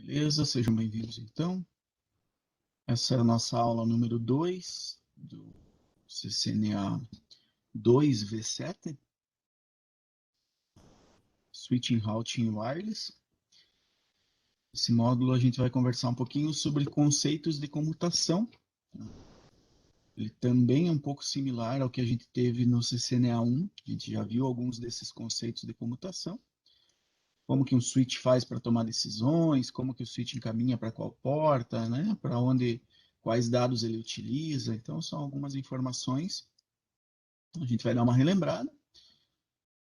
Beleza, sejam bem-vindos então. Essa é a nossa aula número 2 do CCNA 2V7, Switching Routing Wireless. Nesse módulo a gente vai conversar um pouquinho sobre conceitos de comutação. Ele também é um pouco similar ao que a gente teve no CCNA 1, a gente já viu alguns desses conceitos de comutação. Como que um switch faz para tomar decisões, como que o switch encaminha para qual porta, né? Para onde, quais dados ele utiliza. Então, são algumas informações. A gente vai dar uma relembrada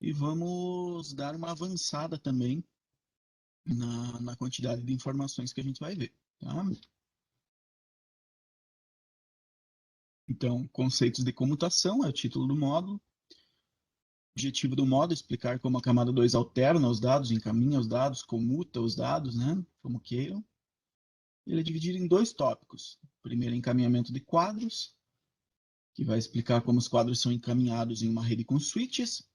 e vamos dar uma avançada também na quantidade de informações que a gente vai ver. Tá? Então, conceitos de comutação é o título do módulo. O objetivo do módulo é explicar como a camada 2 alterna os dados, encaminha os dados, comuta os dados, né? Como queiram. Ele é dividido em dois tópicos. O primeiro, encaminhamento de quadros, que vai explicar como os quadros são encaminhados em uma rede com switches.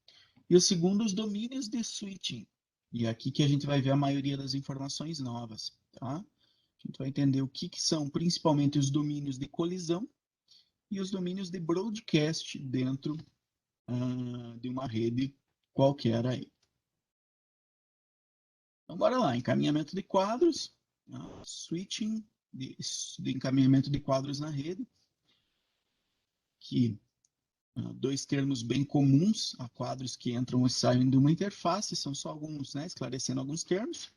E o segundo, os domínios de switching. E é aqui que a gente vai ver a maioria das informações novas. Tá? A gente vai entender o que são principalmente os domínios de colisão e os domínios de broadcast dentro de uma rede qualquer aí. Então, bora lá. Encaminhamento de quadros, switching de encaminhamento de quadros na rede, que dois termos bem comuns a quadros que entram e saem de uma interface, são só alguns, né, esclarecendo alguns termos.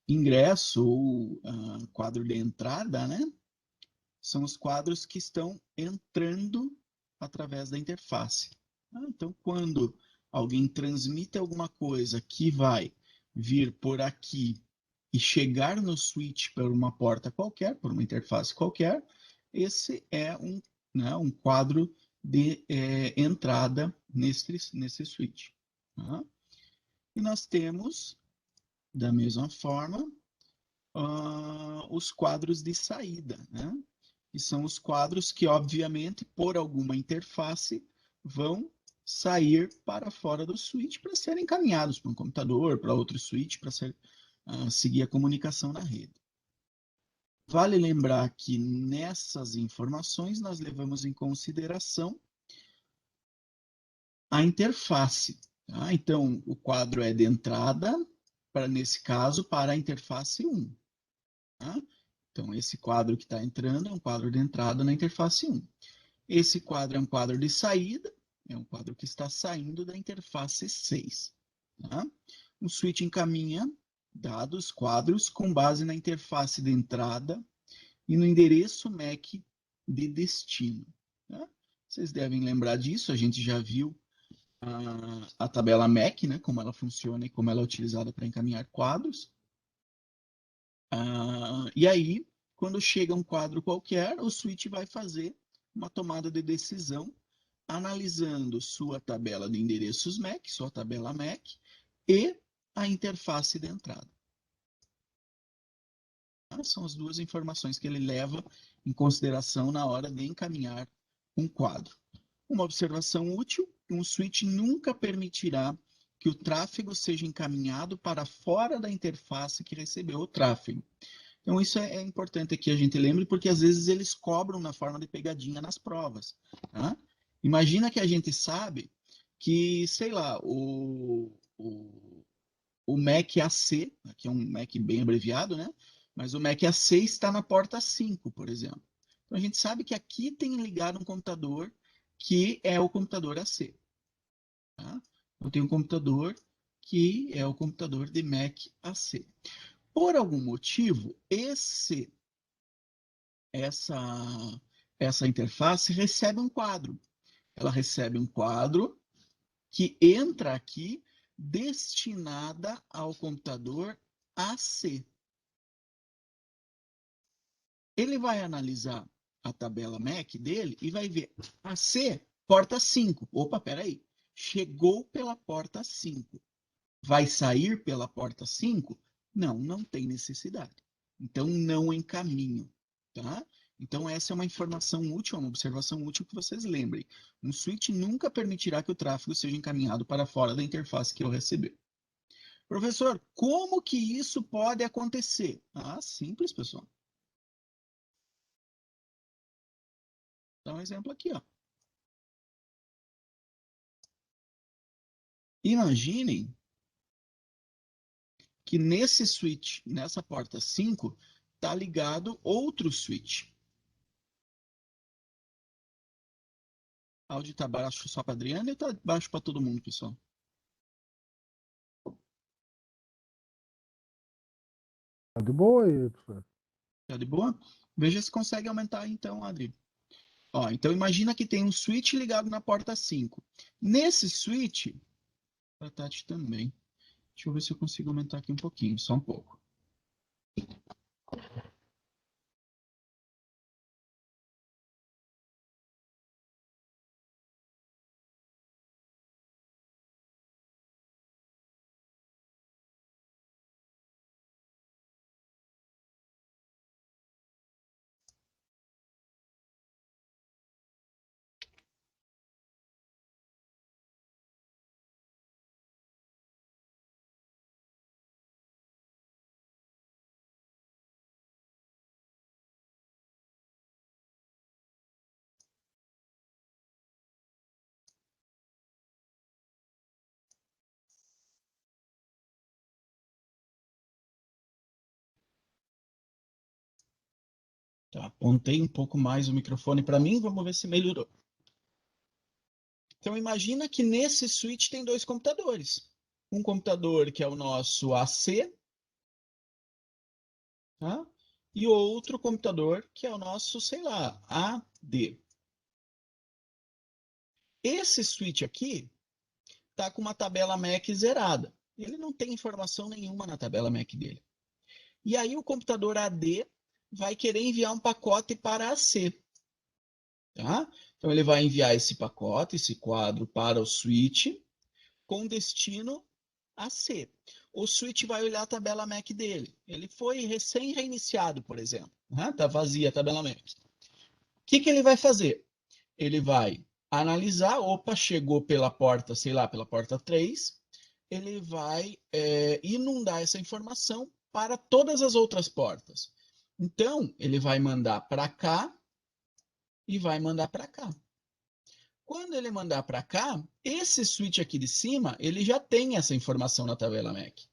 Ingresso ou quadro de entrada, né, são os quadros que estão entrando através da interface. Então, quando alguém transmite alguma coisa que vai vir por aqui e chegar no switch por uma porta qualquer, por uma interface qualquer, esse é um quadro de entrada nesse switch. Tá? E nós temos, da mesma forma, os quadros de saída, né? Que são os quadros que, obviamente, por alguma interface, vão sair para fora do switch para serem encaminhados para um computador, para outro switch, para seguir a comunicação na rede. Vale lembrar que nessas informações nós levamos em consideração a interface. Tá? Então, o quadro é de entrada, nesse caso, para a interface 1. Tá? Então, esse quadro que está entrando é um quadro de entrada na interface 1. Esse quadro é um quadro de saída, é um quadro que está saindo da interface 6. Tá? O switch encaminha dados, quadros, com base na interface de entrada e no endereço MAC de destino. Tá? Vocês devem lembrar disso, a gente já viu a tabela MAC, né, como ela funciona e como ela é utilizada para encaminhar quadros. E aí, quando chega um quadro qualquer, o switch vai fazer uma tomada de decisão, analisando sua tabela de endereços MAC, sua tabela MAC, e a interface de entrada. São as duas informações que ele leva em consideração na hora de encaminhar um quadro. Uma observação útil: um switch nunca permitirá que o tráfego seja encaminhado para fora da interface que recebeu o tráfego. Então, isso é importante que a gente lembre, porque às vezes eles cobram na forma de pegadinha nas provas. Tá? Imagina que a gente sabe que, sei lá, o MAC AC, que é um MAC bem abreviado, né? Mas o MAC AC está na porta 5, por exemplo. Então, a gente sabe que aqui tem ligado um computador que é o computador AC. Tá? Eu tenho um computador que é o computador de MAC AC. Por algum motivo, essa interface recebe um quadro. Ela recebe um quadro que entra aqui destinada ao computador AC. Ele vai analisar a tabela MAC dele e vai ver AC, porta 5. Opa, peraí. Chegou pela porta 5. Vai sair pela porta 5? Não, não tem necessidade. Então, não encaminho. Tá? Então, essa é uma informação útil, uma observação útil que vocês lembrem. Um switch nunca permitirá que o tráfego seja encaminhado para fora da interface que ele recebeu. Professor, como que isso pode acontecer? Ah, simples, pessoal. Dá um exemplo aqui, ó. Imaginem que nesse switch, nessa porta 5, está ligado outro switch. O áudio está baixo só para a Adriana e está baixo para todo mundo, pessoal? Tá de boa aí, professor. Tá de boa? Veja se consegue aumentar então, Adri. Ó, então imagina que tem um switch ligado na porta 5. Nesse switch, a Tati também. Deixa eu ver se eu consigo aumentar aqui um pouquinho, só um pouco. Tá, apontei um pouco mais o microfone para mim, vamos ver se melhorou. Então imagina que nesse switch tem dois computadores. Um computador que é o nosso AC, tá? E outro computador que é o nosso, sei lá, AD. Esse switch aqui está com uma tabela MAC zerada. Ele não tem informação nenhuma na tabela MAC dele. E aí o computador AD vai querer enviar um pacote para AC. Tá? Então ele vai enviar esse pacote, esse quadro para o switch com destino a C. O switch vai olhar a tabela MAC dele. Ele foi recém-reiniciado, por exemplo. Está vazia a tabela MAC. O que ele vai fazer? Ele vai analisar, opa, chegou pela porta, sei lá, pela porta 3. Ele vai inundar essa informação para todas as outras portas. Então, ele vai mandar para cá e vai mandar para cá. Quando ele mandar para cá, esse switch aqui de cima, ele já tem essa informação na tabela MAC.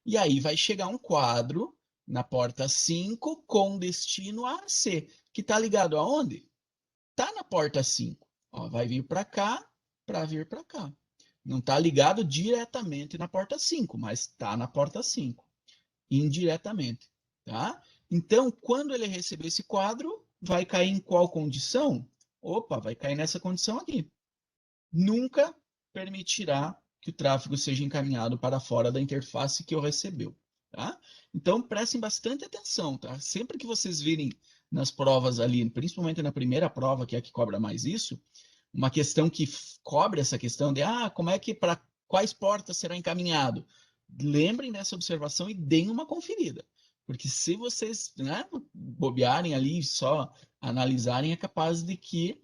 E aí vai chegar um quadro na porta 5 com destino a C, que está ligado aonde? Está na porta 5. Ó, vai vir para cá, para vir para cá. Não está ligado diretamente na porta 5, mas está na porta 5, indiretamente. Tá? Então, quando ele receber esse quadro, vai cair em qual condição? Opa, vai cair nessa condição aqui. Nunca permitirá que o tráfego seja encaminhado para fora da interface que o recebeu. Tá? Então, prestem bastante atenção. Tá? Sempre que vocês virem nas provas ali, principalmente na primeira prova, que é a que cobra mais isso, uma questão que cobre essa questão de como é que para quais portas será encaminhado. Lembrem dessa observação e deem uma conferida. Porque se vocês bobearem ali e só analisarem, é capaz de que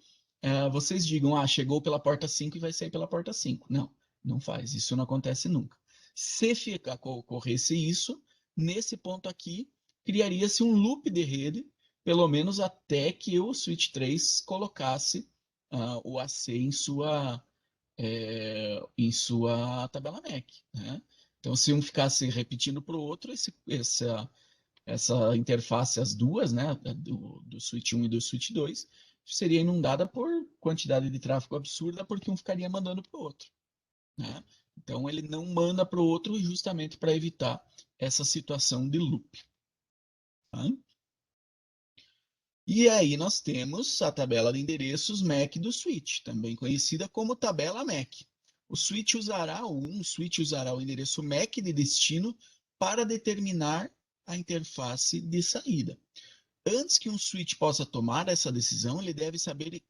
vocês digam, chegou pela porta 5 e vai sair pela porta 5. Não, não faz. Isso não acontece nunca. Se ocorresse isso, nesse ponto aqui, criaria-se um loop de rede, pelo menos até que o switch 3 colocasse o AC em sua tabela MAC. Né? Então, se um ficasse repetindo para o outro, essa interface, as duas, né, do switch 1 e do switch 2, seria inundada por quantidade de tráfego absurda, porque um ficaria mandando para o outro. Né? Então, ele não manda para o outro justamente para evitar essa situação de loop. Tá? E aí nós temos a tabela de endereços MAC do switch, também conhecida como tabela MAC. Um switch usará o endereço MAC de destino para determinar a interface de saída. Antes que um switch possa tomar essa decisão, ele deve saber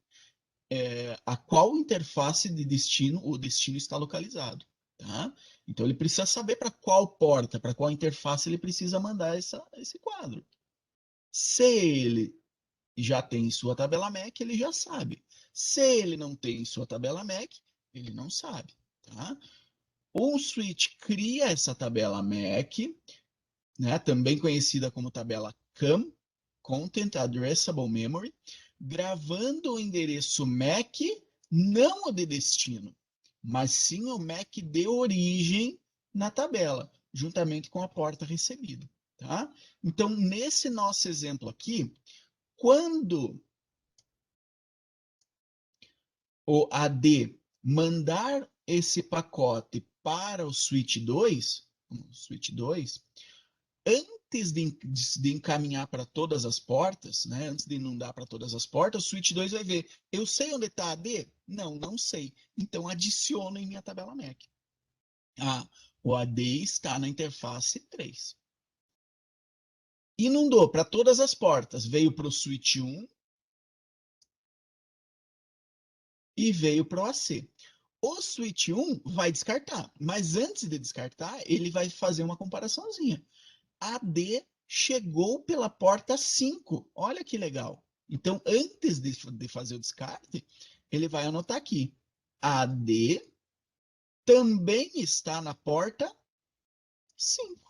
a qual interface de destino o destino está localizado. Tá? Então ele precisa saber para qual porta, para qual interface ele precisa mandar esse quadro. Se ele já tem sua tabela MAC, ele já sabe. Se ele não tem sua tabela MAC, ele não sabe. Tá? O switch cria essa tabela MAC, né, também conhecida como tabela CAM, Content Addressable Memory, gravando o endereço MAC, não o de destino, mas sim o MAC de origem na tabela, juntamente com a porta recebida. Tá? Então, nesse nosso exemplo aqui, quando o AD mandar esse pacote para o switch 2, antes de encaminhar para todas as portas, né, antes de inundar para todas as portas, o switch 2 vai ver, eu sei onde está a AD? Não, não sei. Então, adiciono em minha tabela MAC. Ah, o AD está na interface 3. Inundou para todas as portas, veio para o switch 1 e veio para o AC. O switch 1 vai descartar, mas antes de descartar, ele vai fazer uma comparaçãozinha. AD chegou pela porta 5. Olha que legal. Então, antes de fazer o descarte, ele vai anotar aqui. AD também está na porta 5.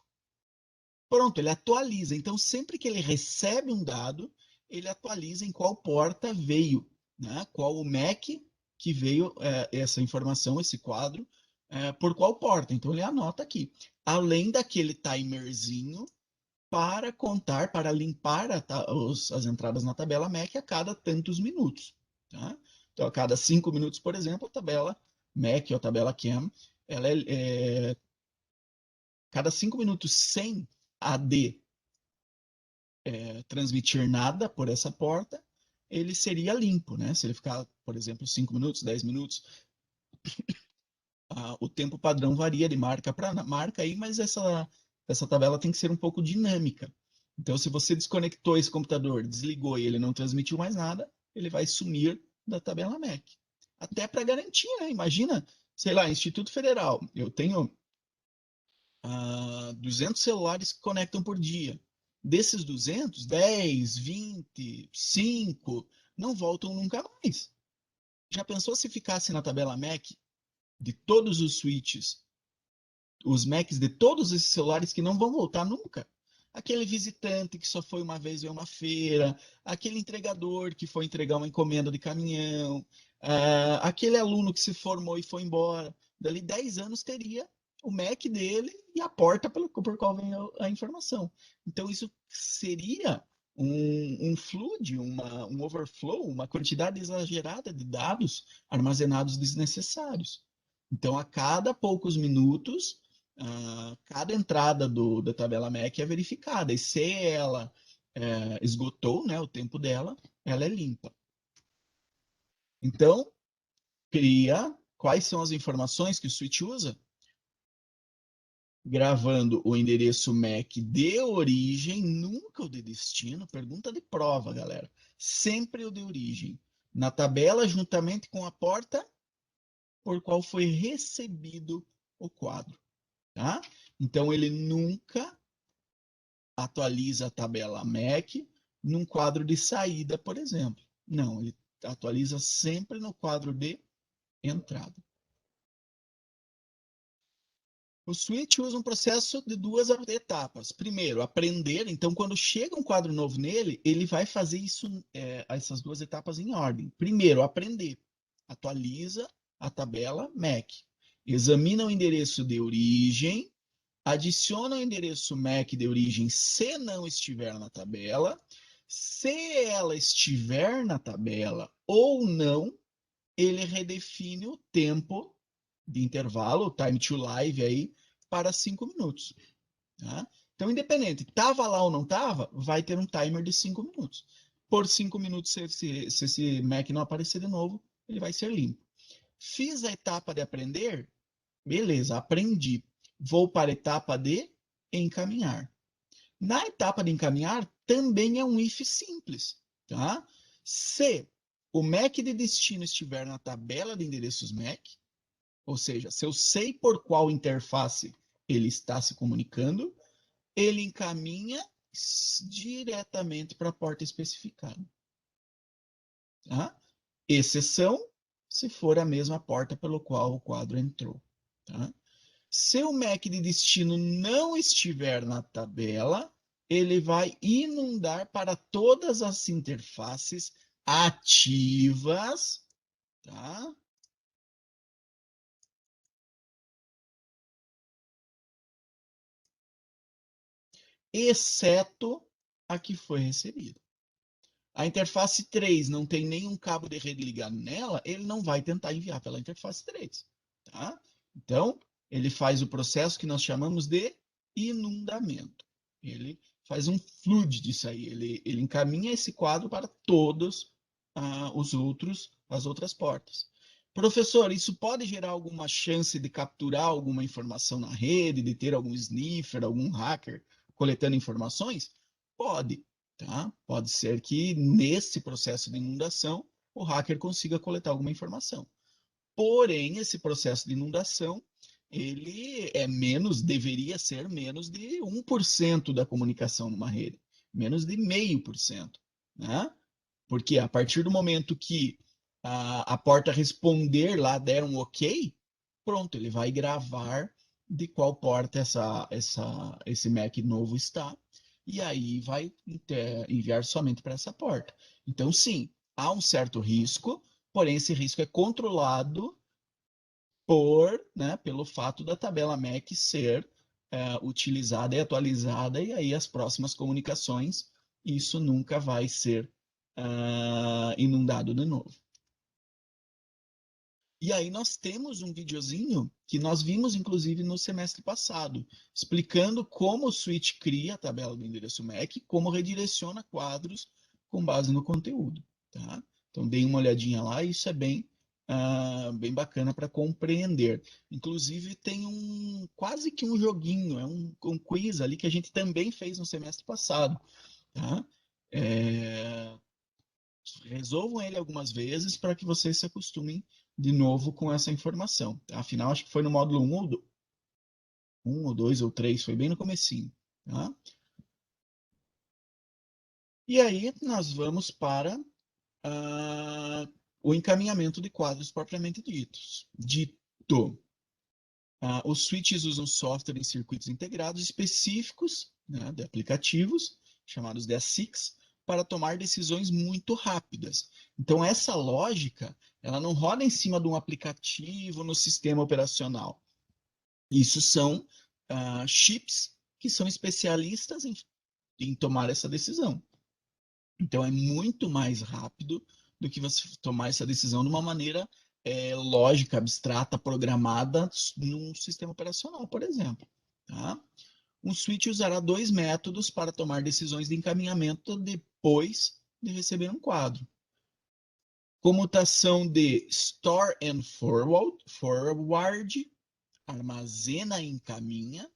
Pronto, ele atualiza. Então, sempre que ele recebe um dado, ele atualiza em qual porta veio, né? Qual o MAC que veio essa informação, esse quadro, por qual porta. Então, ele anota aqui. Além daquele timerzinho para contar, para limpar as entradas na tabela MAC a cada tantos minutos. Tá? Então, a cada 5 minutos, por exemplo, a tabela MAC ou a tabela CAM, ela cada 5 minutos sem AD transmitir nada por essa porta, ele seria limpo, né? Se ele ficar, por exemplo, 5 minutos, 10 minutos, o tempo padrão varia de marca para marca aí, mas essa tabela tem que ser um pouco dinâmica. Então, se você desconectou esse computador, desligou e ele não transmitiu mais nada, ele vai sumir da tabela MAC. Até para garantir, né? Imagina, sei lá, Instituto Federal, eu tenho 200 celulares que conectam por dia. Desses 200, 10, 20, 5 não voltam nunca mais. Já pensou se ficasse na tabela MAC de todos os switches, os Macs de todos esses celulares que não vão voltar nunca? Aquele visitante que só foi uma vez ver uma feira, aquele entregador que foi entregar uma encomenda de caminhão, aquele aluno que se formou e foi embora. Dali 10 anos teria o Mac dele e a porta por qual vem a informação. Então, isso seria um flood, um overflow, uma quantidade exagerada de dados armazenados desnecessários. Então, a cada poucos minutos, cada entrada da tabela MAC é verificada. E se ela esgotou, né, o tempo dela, ela é limpa. Então, cria quais são as informações que o switch usa? Gravando o endereço MAC de origem, nunca o de destino. Pergunta de prova, galera. Sempre o de origem. Na tabela, juntamente com a porta por qual foi recebido o quadro. Tá? Então, ele nunca atualiza a tabela MAC num quadro de saída, por exemplo. Não, ele atualiza sempre no quadro de entrada. O switch usa um processo de 2 etapas. Primeiro, aprender. Então, quando chega um quadro novo nele, ele vai fazer essas 2 etapas em ordem. Primeiro, aprender. Atualiza a tabela MAC. Examina o endereço de origem. Adiciona o endereço MAC de origem se não estiver na tabela. Se ela estiver na tabela ou não, ele redefine o tempo de intervalo, o time to live aí, para 5 minutos. Tá? Então, independente, estava lá ou não estava, vai ter um timer de 5 minutos. Por 5 minutos, se esse MAC não aparecer de novo, ele vai ser limpo. Fiz a etapa de aprender, beleza, aprendi. Vou para a etapa de encaminhar. Na etapa de encaminhar, também é um if simples. Tá? Se o MAC de destino estiver na tabela de endereços MAC, ou seja, se eu sei por qual interface ele está se comunicando, ele encaminha diretamente para a porta especificada. Tá? Exceção, se for a mesma porta pelo qual o quadro entrou. Tá? Se o MAC de destino não estiver na tabela, ele vai inundar para todas as interfaces ativas, tá? Exceto a que foi recebida. A interface 3 não tem nenhum cabo de rede ligado nela, ele não vai tentar enviar pela interface 3. Tá? Então, ele faz o processo que nós chamamos de inundamento. Ele faz um flood disso aí. Ele encaminha esse quadro para todos as outras portas. Professor, isso pode gerar alguma chance de capturar alguma informação na rede, de ter algum sniffer, algum hacker coletando informações? Pode. Tá? Pode ser que nesse processo de inundação o hacker consiga coletar alguma informação. Porém, esse processo de inundação ele é menos, deveria ser menos de 1% da comunicação numa rede, menos de 0,5%, né? Porque a partir do momento que a porta responder lá, der um ok, pronto, ele vai gravar de qual porta esse MAC novo está, e aí vai enviar somente para essa porta. Então, sim, há um certo risco, porém esse risco é controlado pelo fato da tabela MAC ser utilizada e atualizada, e aí as próximas comunicações, isso nunca vai ser inundado de novo. E aí nós temos um videozinho que nós vimos, inclusive, no semestre passado, explicando como o switch cria a tabela do endereço MAC, como redireciona quadros com base no conteúdo. Tá? Então, deem uma olhadinha lá, e isso é bem bacana para compreender. Inclusive, tem quase que um joguinho, um quiz ali que a gente também fez no semestre passado. Tá? Resolvam ele algumas vezes para que vocês se acostumem de novo com essa informação. Afinal, acho que foi no módulo 1 ou 2 ou 3, foi bem no comecinho. Tá? E aí nós vamos para o encaminhamento de quadros propriamente dito. Os switches usam software em circuitos integrados específicos, né, de aplicativos, chamados de ASICs, para tomar decisões muito rápidas. Então, essa lógica, ela não roda em cima de um aplicativo no sistema operacional. Isso são chips que são especialistas em tomar essa decisão. Então, é muito mais rápido do que você tomar essa decisão de uma maneira lógica, abstrata, programada num sistema operacional, por exemplo. Tá? Um switch usará dois métodos para tomar decisões de encaminhamento depois de receber um quadro. Comutação de store and forward, armazena e encaminha,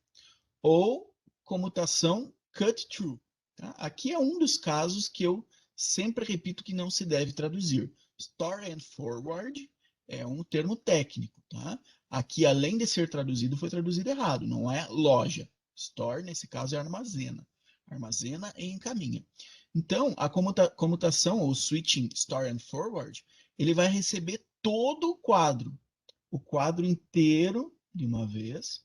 ou comutação cut-through. Tá? Aqui é um dos casos que eu sempre repito que não se deve traduzir. Store and forward é um termo técnico. Tá? Aqui, além de ser traduzido, foi traduzido errado, não é loja. Store, nesse caso, é armazena. Armazena e encaminha. Então, a comutação, ou switching store and forward, ele vai receber todo o quadro inteiro de uma vez.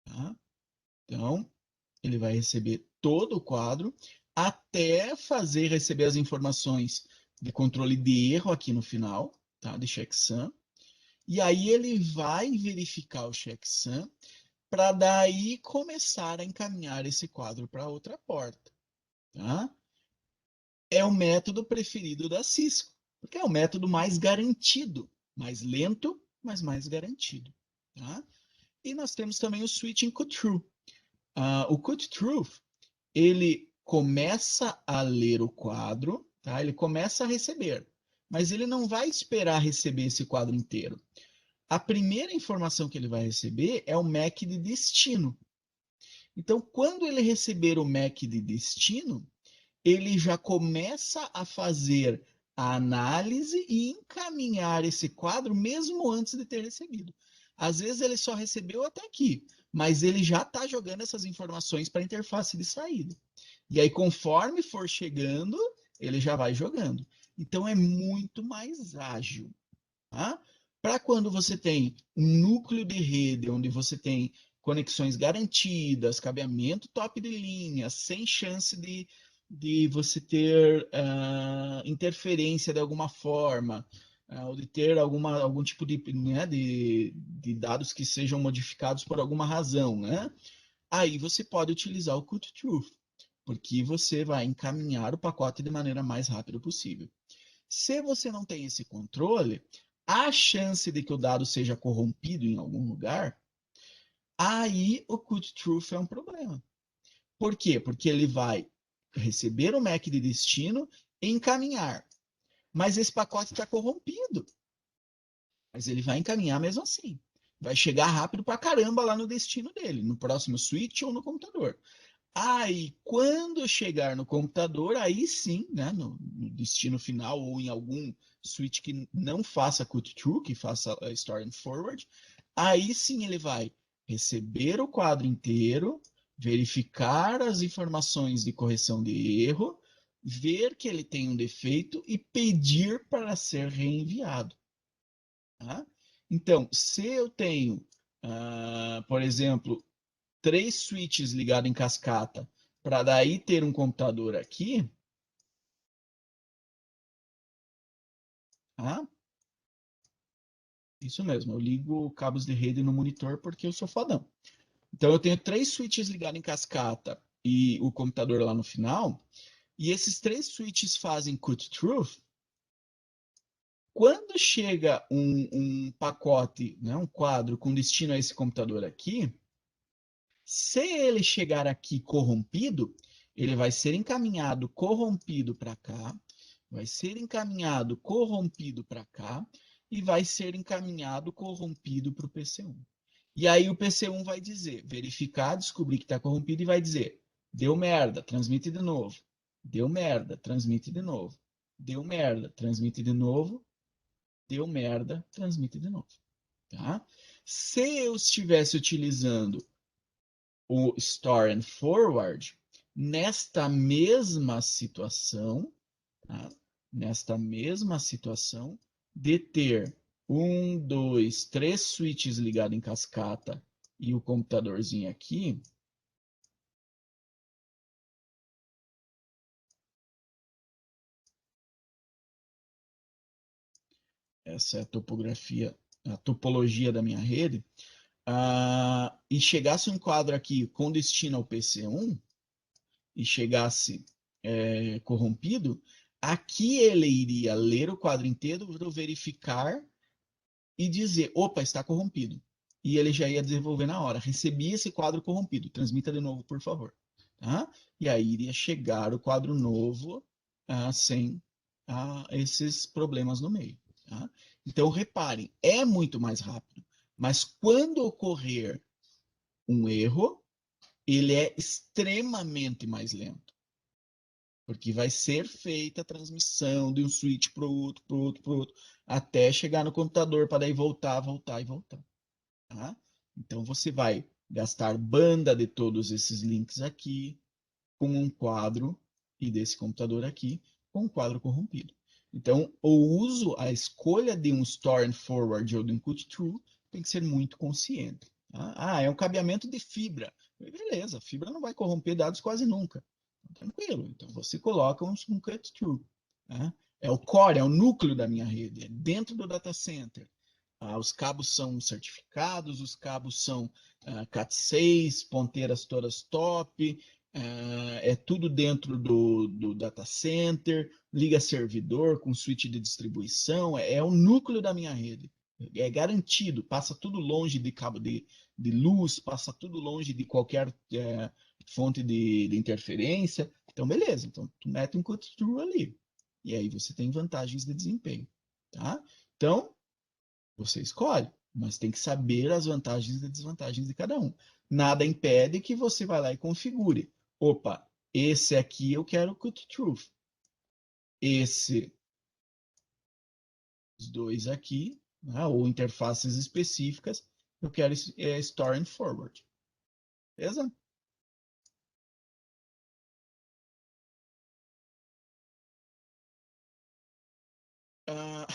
Tá? Então, ele vai receber todo o quadro até receber as informações de controle de erro aqui no final, tá? De checksum. E aí ele vai verificar o checksum para daí começar a encaminhar esse quadro para outra porta. Tá? É o método preferido da Cisco, porque é o método mais garantido, mais lento, mas mais garantido. Tá? E nós temos também o switching cut-through. O cut-through, ele começa a ler o quadro, tá? Ele começa a receber, mas ele não vai esperar receber esse quadro inteiro. A primeira informação que ele vai receber é o MAC de destino. Então, quando ele receber o MAC de destino, ele já começa a fazer a análise e encaminhar esse quadro mesmo antes de ter recebido. Às vezes ele só recebeu até aqui, mas ele já está jogando essas informações para a interface de saída. E aí, conforme for chegando, ele já vai jogando. Então, é muito mais ágil. Tá? Para quando você tem um núcleo de rede onde você tem conexões garantidas, cabeamento top de linha, sem chance de você ter interferência de alguma forma, ou de ter algum tipo né, de dados que sejam modificados por alguma razão, né? Aí você pode utilizar o Cut Truth, porque você vai encaminhar o pacote de maneira mais rápida possível. Se você não tem esse controle, a chance de que o dado seja corrompido em algum lugar, aí o Cut Truth é um problema. Por quê? Porque ele vai receber o MAC de destino e encaminhar. Mas esse pacote está corrompido. Mas ele vai encaminhar mesmo assim. Vai chegar rápido pra caramba lá no destino dele, no próximo switch ou no computador. Aí, quando chegar no computador, aí sim, né, no destino final ou em algum switch que não faça cut through, que faça store and forward, aí sim ele vai receber o quadro inteiro, verificar as informações de correção de erro, ver que ele tem um defeito e pedir para ser reenviado. Tá? Então, se eu tenho, por exemplo, 3 switches ligados em cascata, para daí ter um computador aqui, tá? Isso mesmo, eu ligo cabos de rede no monitor porque eu sou fodão. Então eu tenho 3 switches ligados em cascata e o computador lá no final, e esses 3 switches fazem cut truth. Quando chega um pacote, né, um quadro com destino a esse computador aqui, se ele chegar aqui corrompido, ele vai ser encaminhado corrompido para cá, vai ser encaminhado corrompido para cá e vai ser encaminhado corrompido para o PC1. E aí o PC1 vai dizer, verificar, descobrir que está corrompido e vai dizer, deu merda, transmite de novo. Deu merda, transmite de novo. Deu merda, transmite de novo. Deu merda, transmite de novo. Tá? Se eu estivesse utilizando o store and forward, nesta mesma situação, tá? Nesta mesma situação, de ter 1, 2, 3 switches ligados em cascata e o computadorzinho aqui, essa é a topologia da minha rede, e chegasse um quadro aqui com destino ao PC1, e chegasse corrompido, aqui ele iria ler o quadro inteiro, verificar e dizer, opa, está corrompido. E ele já ia desenvolver na hora. Recebi esse quadro corrompido, transmita de novo, por favor. Tá? E aí iria chegar o quadro novo sem esses problemas no meio. Tá? Então, reparem, é muito mais rápido. Mas quando ocorrer um erro, ele é extremamente mais lento. Porque vai ser feita a transmissão de um switch para o outro, para o outro, para o outro, até chegar no computador para daí voltar, voltar e voltar. Tá? Então você vai gastar banda de todos esses links aqui com um quadro e desse computador aqui com um quadro corrompido. Então o uso, a escolha de um store and forward ou de um cut through tem que ser muito consciente. Tá? É um cabeamento de fibra. Beleza, fibra não vai corromper dados quase nunca. Tranquilo. Então você coloca um cut through. Tá? É o core, é o núcleo da minha rede, é dentro do data center. Os cabos são certificados, os cabos são Cat6, ponteiras todas top, é tudo dentro do data center, liga servidor com switch de distribuição, é o núcleo da minha rede. É garantido, passa tudo longe de cabo de luz, passa tudo longe de qualquer fonte de interferência. Então, beleza. Então, tu mete um cut-through ali. E aí você tem vantagens de desempenho. Tá? Então, você escolhe, mas tem que saber as vantagens e desvantagens de cada um. Nada impede que você vá lá e configure. Opa, esse aqui eu quero cut truth. Esse, os dois aqui, né, ou interfaces específicas, eu quero store and forward. Beleza? Ah,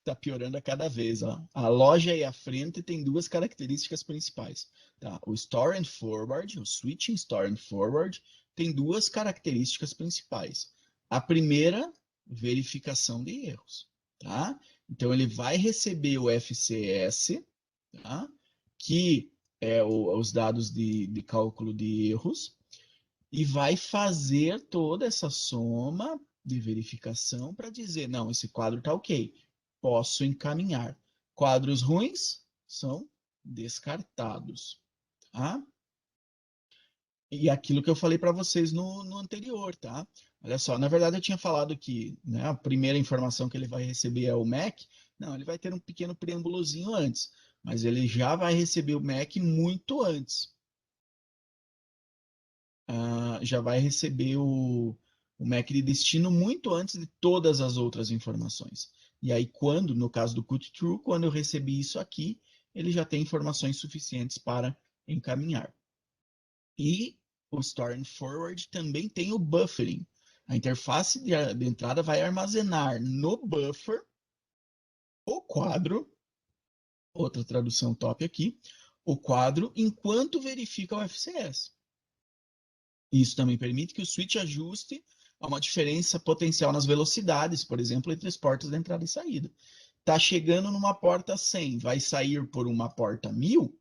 tá piorando a cada vez, ó. A loja e a frente tem duas características principais, tá? O Store and Forward, o Switching Store and Forward, tem duas características principais. A primeira, verificação de erros, tá? Então, ele vai receber o FCS, tá? Que é os dados de cálculo de erros, e vai fazer toda essa soma de verificação para dizer, não, esse quadro está ok, posso encaminhar. Quadros ruins são descartados, tá? E aquilo que eu falei para vocês no anterior, tá? Olha só, na verdade eu tinha falado que, né, a primeira informação que ele vai receber é o MAC. Não, ele vai ter um pequeno preâmbulozinho antes, mas ele já vai receber o MAC muito antes. Já vai receber o MAC de destino muito antes de todas as outras informações. E aí, quando, no caso do cut through, quando eu recebi isso aqui, ele já tem informações suficientes para encaminhar. E o Store and Forward também tem o buffering. A interface de entrada vai armazenar no buffer o quadro, outra tradução top aqui, o quadro enquanto verifica o FCS. Isso também permite que o switch ajuste a uma diferença potencial nas velocidades, por exemplo, entre as portas de entrada e saída. Está chegando numa porta 100, vai sair por uma porta 1000,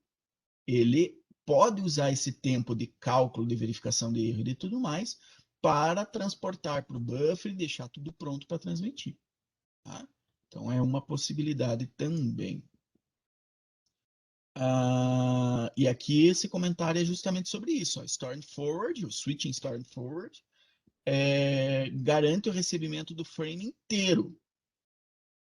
ele pode usar esse tempo de cálculo, de verificação de erro e de tudo mais, para transportar para o buffer e deixar tudo pronto para transmitir. Tá? Então, é uma possibilidade também. E aqui esse comentário é justamente sobre isso. Ó. Store and Forward, o Switching Store and Forward, garante o recebimento do frame inteiro,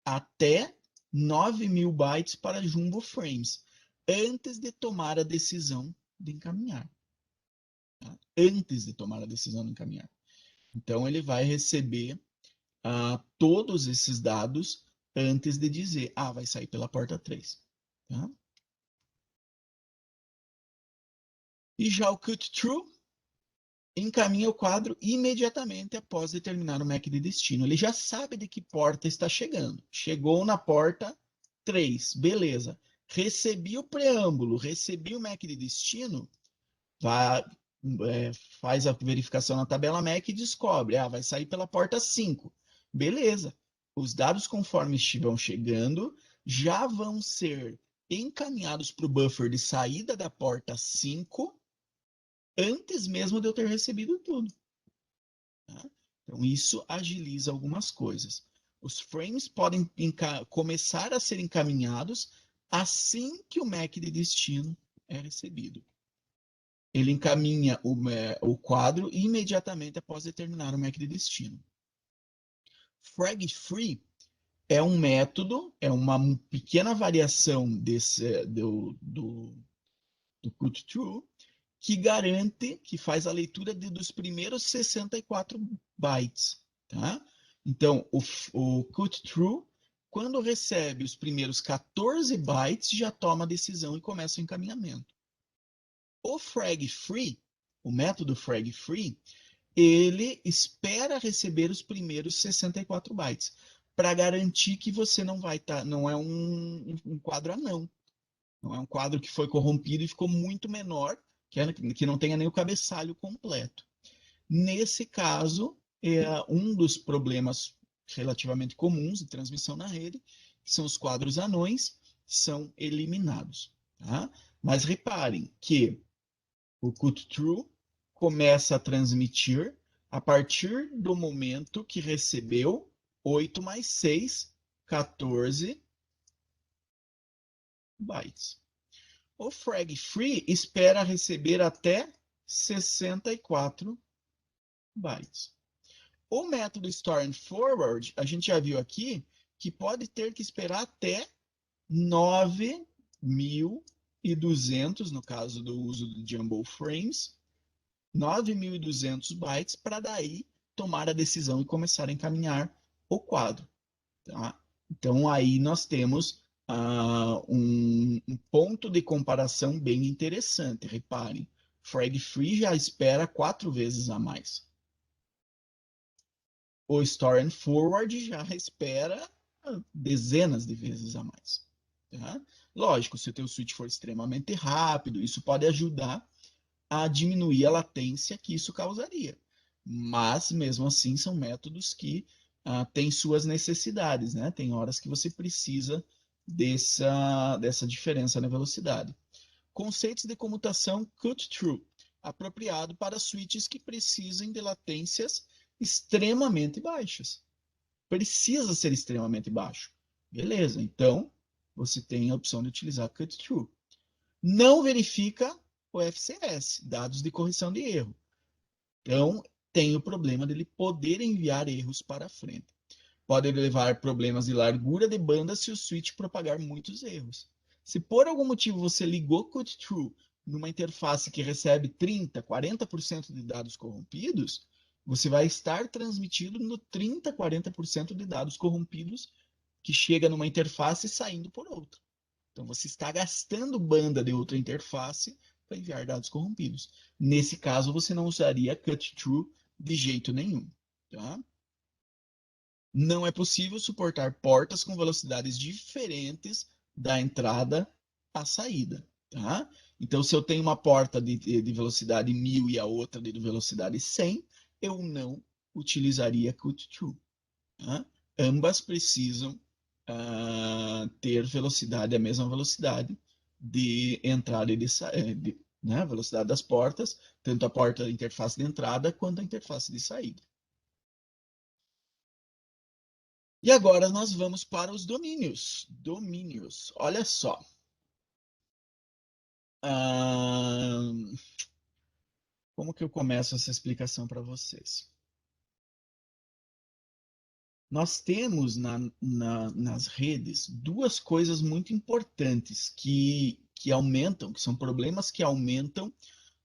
até 9.000 bytes para Jumbo Frames, antes de tomar a decisão de encaminhar. Tá? Antes de tomar a decisão de encaminhar. Então, ele vai receber todos esses dados antes de dizer, vai sair pela porta 3. Tá? E já o Cut Through encaminha o quadro imediatamente após determinar o MAC de destino. Ele já sabe de que porta está chegando. Chegou na porta 3, beleza. Recebi o preâmbulo, recebi o MAC de destino, faz a verificação na tabela MAC e descobre, vai sair pela porta 5. Beleza. Os dados, conforme estiverem chegando, já vão ser encaminhados para o buffer de saída da porta 5, antes mesmo de eu ter recebido tudo. Tá? Então, isso agiliza algumas coisas. Os frames podem começar a ser encaminhados assim que o MAC de destino é recebido. Ele encaminha o quadro imediatamente após determinar o MAC de destino. Frag Free é um método, é uma pequena variação do Cut Through, que garante, que faz a leitura dos primeiros 64 bytes. Tá? Então, o Cut Through, quando recebe os primeiros 14 bytes, já toma a decisão e começa o encaminhamento. O Frag Free, o método Frag Free, ele espera receber os primeiros 64 bytes, para garantir que você não vai estar, não é um quadro anão. Não é um quadro que foi corrompido e ficou muito menor, que não tenha nem o cabeçalho completo. Nesse caso, um dos problemas relativamente comuns de transmissão na rede, que são os quadros anões, são eliminados. Tá? Mas reparem que o Cut Through começa a transmitir a partir do momento que recebeu 8 mais 6, 14 bytes. O Frag Free espera receber até 64 bytes. O método Store and Forward, a gente já viu aqui, que pode ter que esperar até 9.200, no caso do uso do Jumbo Frames, 9.200 bytes, para daí tomar a decisão e começar a encaminhar o quadro. Tá? Então, aí nós temos um ponto de comparação bem interessante. Reparem, Frag Free já espera 4 vezes a mais. O Store and Forward já espera dezenas de vezes a mais. Tá? Lógico, se o teu switch for extremamente rápido, isso pode ajudar a diminuir a latência que isso causaria. Mas, mesmo assim, são métodos que têm suas necessidades, né? Tem horas que você precisa dessa diferença na velocidade. Conceitos de comutação cut-through, apropriado para switches que precisem de latências extremamente baixas. Precisa ser extremamente baixo. Beleza, então você tem a opção de utilizar cut-through. Não verifica o FCS, dados de correção de erro. Então, tem o problema dele poder enviar erros para frente. Pode levar problemas de largura de banda se o switch propagar muitos erros. Se por algum motivo você ligou cut-through numa interface que recebe 30%, 40% de dados corrompidos, você vai estar transmitindo no 30%, 40% de dados corrompidos que chega numa interface saindo por outra. Então você está gastando banda de outra interface para enviar dados corrompidos. Nesse caso, você não usaria cut-through de jeito nenhum. Tá? Não é possível suportar portas com velocidades diferentes da entrada à saída. Tá? Então, se eu tenho uma porta de velocidade 1000 e a outra de velocidade 100, eu não utilizaria cut-through. Tá? Ambas precisam ter velocidade, a mesma velocidade de entrada e de saída, né? Velocidade das portas, tanto a porta da interface de entrada quanto a interface de saída. E agora nós vamos para os domínios. Domínios, olha só. Como que eu começo essa explicação para vocês? Nós temos nas redes duas coisas muito importantes que aumentam, que são problemas que aumentam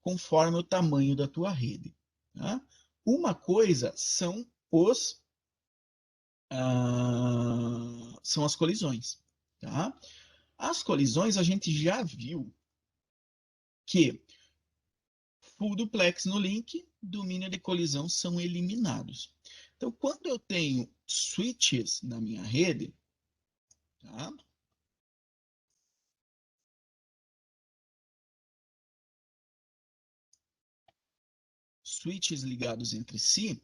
conforme o tamanho da tua rede. Tá? Uma coisa são são as colisões. Tá? As colisões a gente já viu que full duplex no link, domínio de colisão são eliminados. Então, quando eu tenho switches na minha rede, tá? Switches ligados entre si,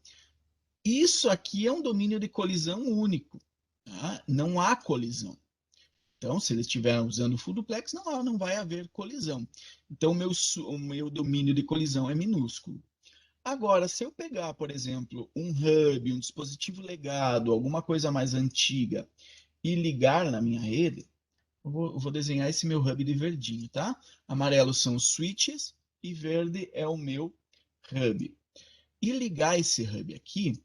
isso aqui é um domínio de colisão único. Tá? Não há colisão. Então, se eles estiverem usando full duplex, não vai haver colisão. Então, o meu domínio de colisão é minúsculo. Agora, se eu pegar, por exemplo, um hub, um dispositivo legado, alguma coisa mais antiga, e ligar na minha rede, eu vou desenhar esse meu hub de verdinho, tá? Amarelo são os switches e verde é o meu hub. E ligar esse hub aqui,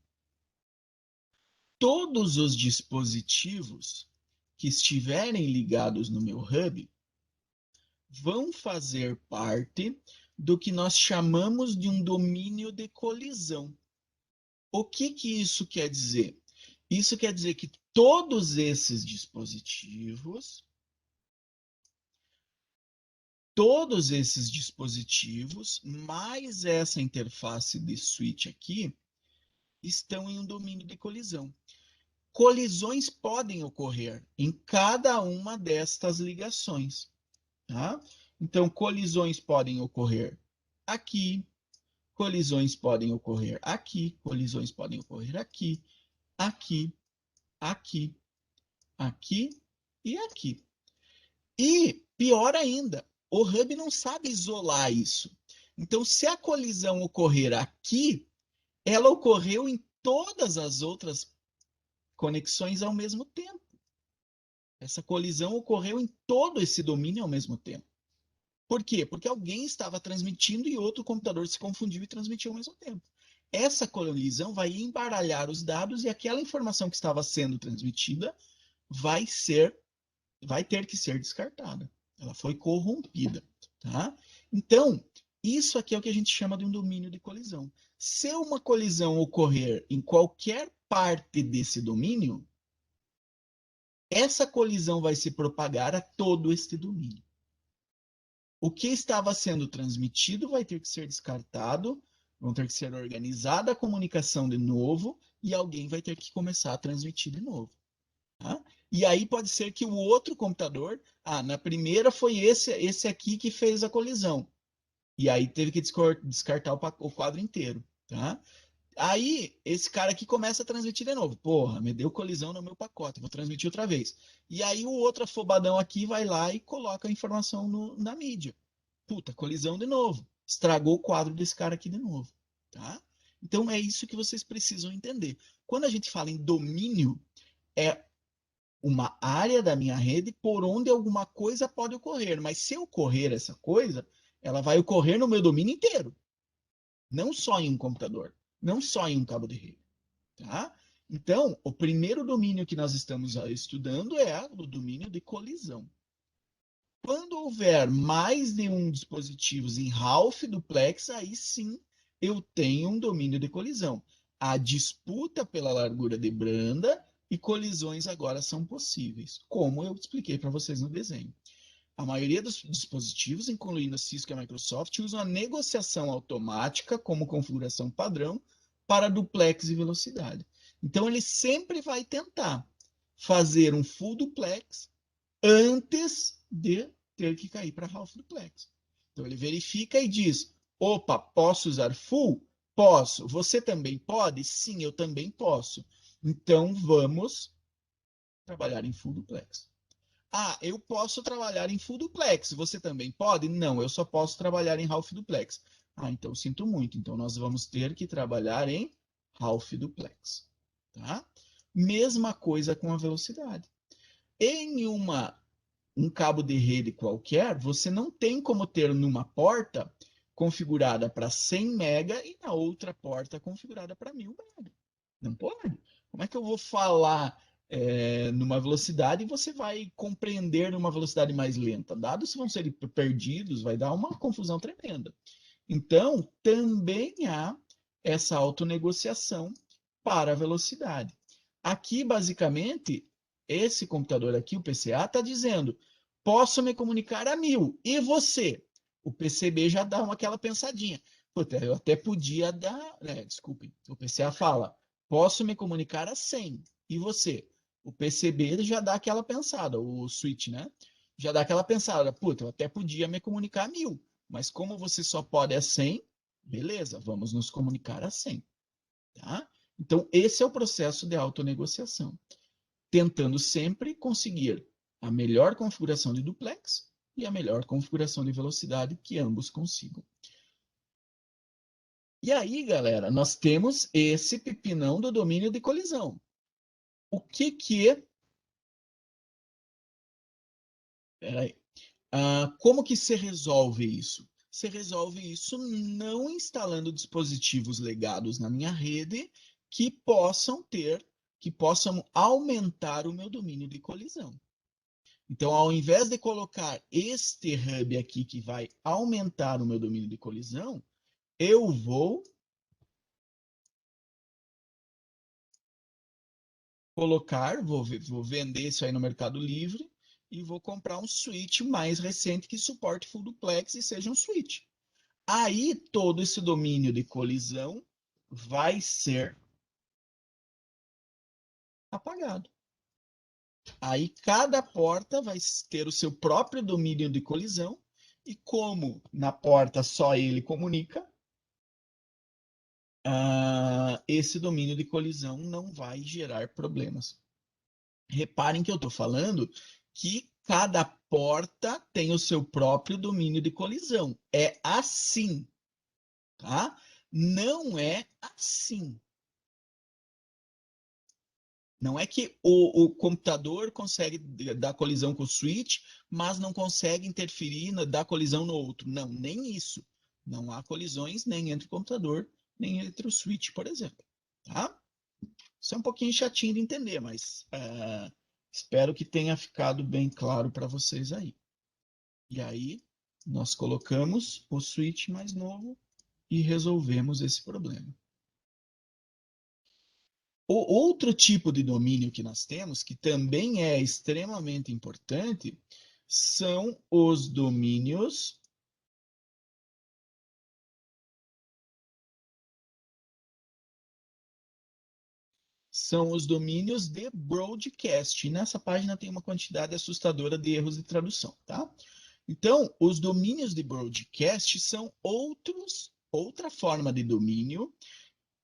todos os dispositivos que estiverem ligados no meu hub vão fazer parte do que nós chamamos de um domínio de colisão. O que isso quer dizer? Isso quer dizer que todos esses dispositivos, mais essa interface de switch aqui, estão em um domínio de colisão. Colisões podem ocorrer em cada uma destas ligações. Tá? Então, colisões podem ocorrer aqui, colisões podem ocorrer aqui, colisões podem ocorrer aqui, aqui, aqui, aqui e aqui. E, pior ainda, o hub não sabe isolar isso. Então, se a colisão ocorrer aqui, ela ocorreu em todas as outras conexões ao mesmo tempo. Essa colisão ocorreu em todo esse domínio ao mesmo tempo. Por quê? Porque alguém estava transmitindo e outro computador se confundiu e transmitiu ao mesmo tempo. Essa colisão vai embaralhar os dados e aquela informação que estava sendo transmitida vai ter que ser descartada. Ela foi corrompida. Tá? Então, isso aqui é o que a gente chama de um domínio de colisão. Se uma colisão ocorrer em qualquer parte desse domínio, essa colisão vai se propagar a todo este domínio. O que estava sendo transmitido vai ter que ser descartado, vão ter que ser organizada a comunicação de novo e alguém vai ter que começar a transmitir de novo. Tá? E aí pode ser que o outro computador, na primeira foi esse aqui que fez a colisão. E aí teve que descartar o quadro inteiro. Tá? Aí, esse cara aqui começa a transmitir de novo. Porra, me deu colisão no meu pacote, vou transmitir outra vez. E aí o outro afobadão aqui vai lá e coloca a informação na mídia. Puta, colisão de novo. Estragou o quadro desse cara aqui de novo. Tá? Então é isso que vocês precisam entender. Quando a gente fala em domínio, é uma área da minha rede por onde alguma coisa pode ocorrer. Mas se ocorrer essa coisa, ela vai ocorrer no meu domínio inteiro. Não só em um computador, não só em um cabo de rede. Tá? Então, o primeiro domínio que nós estamos estudando é o domínio de colisão. Quando houver mais de um dispositivo em half duplex, aí sim eu tenho um domínio de colisão. A disputa pela largura de banda e colisões agora são possíveis, como eu expliquei para vocês no desenho. A maioria dos dispositivos, incluindo a Cisco e a Microsoft, usam a negociação automática como configuração padrão para duplex e velocidade. Então, ele sempre vai tentar fazer um full duplex antes de ter que cair para half duplex. Então, ele verifica e diz: opa, posso usar full? Posso. Você também pode? Sim, eu também posso. Então, vamos trabalhar em full duplex. Eu posso trabalhar em full duplex. Você também pode? Não, eu só posso trabalhar em half duplex. Então sinto muito. Então nós vamos ter que trabalhar em half duplex. Tá? Mesma coisa com a velocidade. Em um cabo de rede qualquer, você não tem como ter numa porta configurada para 100 mega e na outra porta configurada para 1000 mega. Não pode. Como é que eu vou falar numa velocidade e você vai compreender numa velocidade mais lenta? Dados vão ser perdidos, vai dar uma confusão tremenda. Então, também há essa autonegociação para a velocidade. Aqui, basicamente, esse computador aqui, o PCA, está dizendo: posso me comunicar a 1000. E você? O PCB já dá aquela pensadinha. Puta, eu até podia dar. Desculpem. O PCA fala: posso me comunicar a 100. E você? O PCB já dá aquela pensada, o switch, né? Já dá aquela pensada. Puta, eu até podia me comunicar a 1000. Mas como você só pode a 100, beleza, vamos nos comunicar a 100. Tá? Então, esse é o processo de autonegociação, tentando sempre conseguir a melhor configuração de duplex e a melhor configuração de velocidade que ambos consigam. E aí, galera, nós temos esse pepinão do domínio de colisão. O que que... Peraí. Como que se resolve isso? Se resolve isso não instalando dispositivos legados na minha rede que possam aumentar o meu domínio de colisão. Então, ao invés de colocar este hub aqui que vai aumentar o meu domínio de colisão, eu vou colocar, vou vender isso aí no Mercado Livre e vou comprar um switch mais recente que suporte full duplex e seja um switch. Aí todo esse domínio de colisão vai ser apagado. Aí cada porta vai ter o seu próprio domínio de colisão e como na porta só ele comunica, esse domínio de colisão não vai gerar problemas. Reparem que eu estou falando que cada porta tem o seu próprio domínio de colisão. É assim, tá? Não é assim. Não é que o computador consegue dar colisão com o switch, mas não consegue interferir, dar colisão no outro. Não, nem isso. Não há colisões nem entre o computador, nem entre o switch, por exemplo. Tá? Isso é um pouquinho chatinho de entender, mas espero que tenha ficado bem claro para vocês aí. E aí, nós colocamos o switch mais novo e resolvemos esse problema. O outro tipo de domínio que nós temos, que também é extremamente importante, são os domínios são os domínios de broadcast. E nessa página tem uma quantidade assustadora de erros de tradução, tá? Então, os domínios de broadcast são outra forma de domínio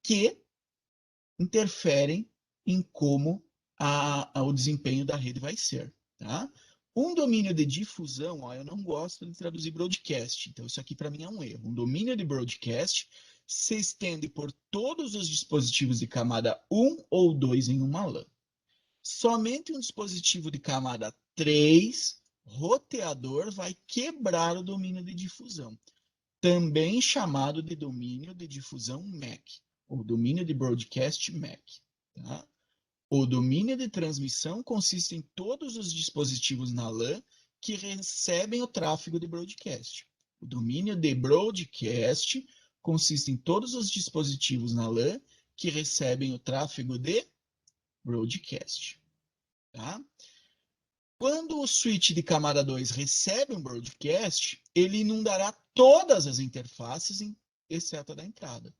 que interferem em como o desempenho da rede vai ser, tá? Um domínio de difusão, ó, eu não gosto de traduzir broadcast, então isso aqui para mim é um erro. Um domínio de broadcast se estende por todos os dispositivos de camada 1 ou 2 em uma LAN. Somente um dispositivo de camada 3, roteador, vai quebrar o domínio de difusão, também chamado de domínio de difusão MAC, ou domínio de broadcast MAC. Tá? O domínio de transmissão consiste em todos os dispositivos na LAN que recebem o tráfego de broadcast. O domínio de broadcast consiste em todos os dispositivos na LAN que recebem o tráfego de broadcast. Tá? Quando o switch de camada 2 recebe um broadcast, ele inundará todas as interfaces, exceto a da entrada.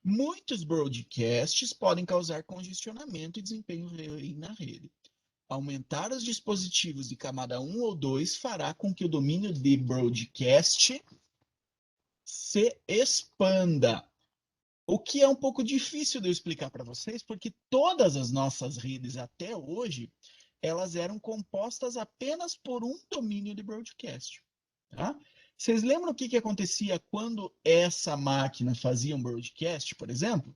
Muitos broadcasts podem causar congestionamento e desempenho ruim na rede. Aumentar os dispositivos de camada 1 ou 2 fará com que o domínio de broadcast se expanda. O que é um pouco difícil de eu explicar para vocês, porque todas as nossas redes até hoje, elas eram compostas apenas por um domínio de broadcast. Tá? Vocês lembram o que acontecia quando essa máquina fazia um broadcast, por exemplo?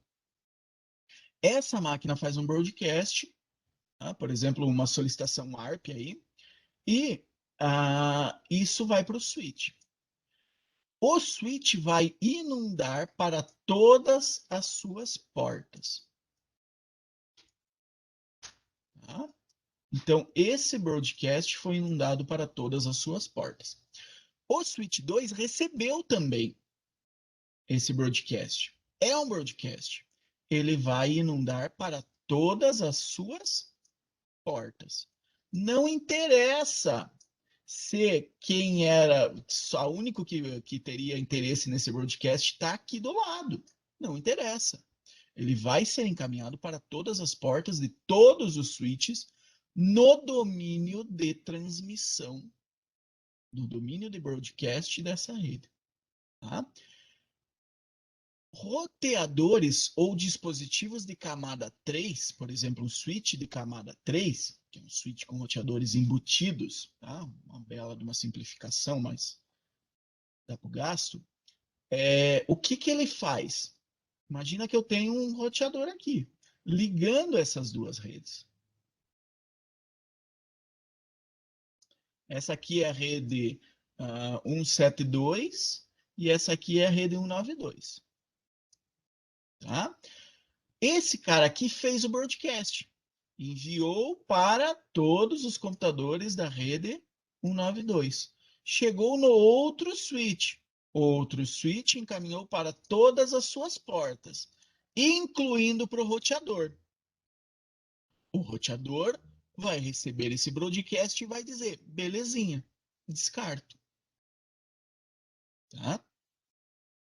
Essa máquina faz um broadcast, tá? Por exemplo, uma solicitação ARP aí, e isso vai para o switch. O switch vai inundar para todas as suas portas. Tá? Então, esse broadcast foi inundado para todas as suas portas. O switch 2 recebeu também esse broadcast. É um broadcast. Ele vai inundar para todas as suas portas. Não interessa se quem era só o único que teria interesse nesse broadcast está aqui do lado. Não interessa. Ele vai ser encaminhado para todas as portas de todos os switches no domínio de transmissão, no domínio de broadcast dessa rede. Tá? Roteadores ou dispositivos de camada 3, por exemplo, um switch de camada 3, que é um switch com roteadores embutidos, tá? Uma bela de uma simplificação, mas dá para o gasto. O que ele faz? Imagina que eu tenho um roteador aqui, ligando essas duas redes. Essa aqui é a rede 172 e essa aqui é a rede 192. Tá? Esse cara aqui fez o broadcast. Enviou para todos os computadores da rede 192. Chegou no outro switch. Outro switch encaminhou para todas as suas portas, incluindo para o roteador. O roteador vai receber esse broadcast e vai dizer, belezinha, descarto. Tá?